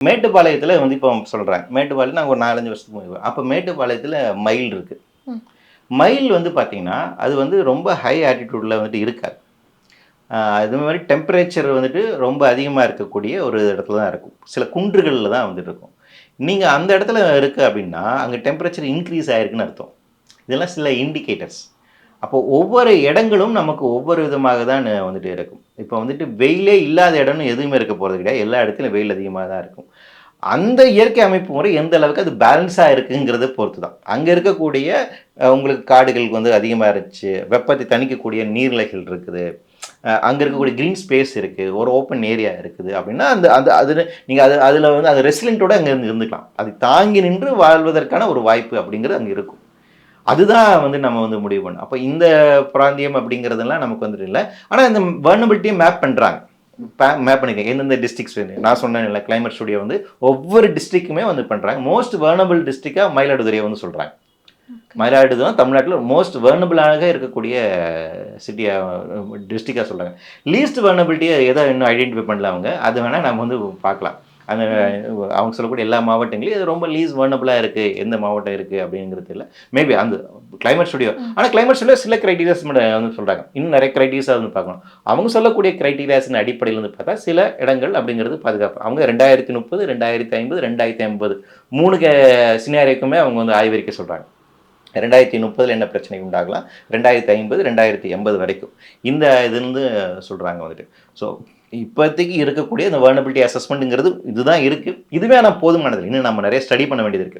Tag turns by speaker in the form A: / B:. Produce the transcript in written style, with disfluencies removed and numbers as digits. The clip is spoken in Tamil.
A: மேட்டுப்பாளையத்தில் வந்து இப்போ சொல்கிறேன், மேட்டுப்பாளையம் நாங்கள் ஒரு 4-5 வருஷத்துக்கு முன்னாடி அப்போ மேட்டுப்பாளையத்தில் மயில் இருக்குது. மயில் வந்து பார்த்தீங்கன்னா அது வந்து ரொம்ப ஹை ஆட்டிடியூடில் வந்துட்டு இருக்காது. அது மாதிரி டெம்பரேச்சர் வந்துட்டு ரொம்ப அதிகமாக இருக்கக்கூடிய ஒரு இடத்துல தான் இருக்கும். சில குன்றுகளில் தான் வந்துட்டு இருக்கும். நீங்கள் அந்த இடத்துல இருக்குது அப்படின்னா அங்கே டெம்பரேச்சர் இன்க்ரீஸ் ஆகிருக்குன்னு அர்த்தம். இதெல்லாம் சில இண்டிகேட்டர்ஸ். அப்போ ஒவ்வொரு இடங்களும் நமக்கு ஒவ்வொரு விதமாக தான் வந்துட்டு இருக்கும். இப்போ வந்துட்டு வெயிலே இல்லாத இடம்னு எதுவுமே இருக்க போகிறது கிடையாது. எல்லா இடத்துலையும் வெயில் அதிகமாக தான் இருக்கும். அந்த இயற்கை அமைப்பு முறை எந்த அளவுக்கு அது பேலன்ஸாக இருக்குங்கிறத பொறுத்து தான். அங்கே இருக்கக்கூடிய உங்களுக்கு காடுகள் வந்து அதிகமாக இருந்துச்சு, வெப்பத்தை தணிக்கக்கூடிய நீர்நிலைகள் இருக்குது, அங்கே இருக்கக்கூடிய க்ரீன் ஸ்பேஸ் இருக்குது, ஒரு ஓப்பன் ஏரியா இருக்குது அப்படின்னா அந்த அந்த அது நீங்கள் அதில் வந்து அது ரெசிலெண்ட்டோட அங்கே இருந்துக்கலாம். அதை தாங்கி நின்று வாழ்வதற்கான ஒரு வாய்ப்பு அப்படிங்கிறது அங்கே இருக்கும். அதுதான் வந்து நம்ம வந்து முடிவு பண்ணணும். அப்போ இந்த பிராந்தியம் அப்படிங்கிறதெல்லாம் நமக்கு வந்துட்டு இல்லை. ஆனால் இந்த வர்னபிலிட்டியை மேப் பண்ணுறாங்க. மேப் பண்ணிக்கங்க எந்தெந்த டிஸ்ட்ரிக்ஸ் வேணும். நான் சொன்னேன் இல்லை, கிளைமேட் ஸ்டுடியோ வந்து ஒவ்வொரு டிஸ்ட்ரிக்ட்டுமே வந்து பண்ணுறாங்க. மோஸ்ட் வர்னபிள் டிஸ்ட்ரிக்டாக மயிலாடுதுறையை வந்து சொல்கிறாங்க. மயிலாடுதுறை தான் தமிழ்நாட்டில் மோஸ்ட் வர்னபிளாக இருக்கக்கூடிய சிட்டியாக டிஸ்ட்ரிக்டாக சொல்கிறாங்க. லீஸ்ட் வர்னபிலிட்டியை எதை இன்னும் ஐடென்டிஃபை பண்ணல அவங்க. அது வேணால் நம்ம வந்து பார்க்கலாம். அந்த அவங்க சொல்லக்கூடிய எல்லா மாவட்டங்களையும் இது ரொம்ப லீஸ் வர்னபிளாக இருக்குது, எந்த மாவட்டம் இருக்குது அப்படிங்கிறது இல்லை. மேபி அந்த கிளைமேட் ஸ்டுடியோ, ஆனால் கிளைமேட் ஸ்டுடியோ சில க்ரைட்டீரியாஸ் வந்து சொல்கிறாங்க. இன்னும் நிறைய க்ரைட்டீரியாஸாக வந்து பார்க்கணும். அவங்க சொல்லக்கூடிய க்ரைட்டீரியாஸின் அடிப்படையில் வந்து பார்த்தா சில இடங்கள் அப்படிங்கிறது பாதுகாப்பு. அவங்க 2030, 2050, 2050 3 சினாரியோக்குமே அவங்க வந்து ஆய்வறிக்கை சொல்கிறாங்க. 2030 என்ன பிரச்சனை உண்டாகலாம், 2050, 2080 வரைக்கும் இந்த இது வந்து சொல்கிறாங்க வந்துட்டு. ஸோ இப்போதைக்கு இருக்கக்கூடிய இந்த வர்னபிலிட்டி அசஸ்மெண்ட்டுங்கிறது இதுதான் இருக்குது. இதுவே ஆனால் போதுமானது. இன்னும் நம்ம நிறைய ஸ்டடி பண்ண வேண்டியது இருக்குது.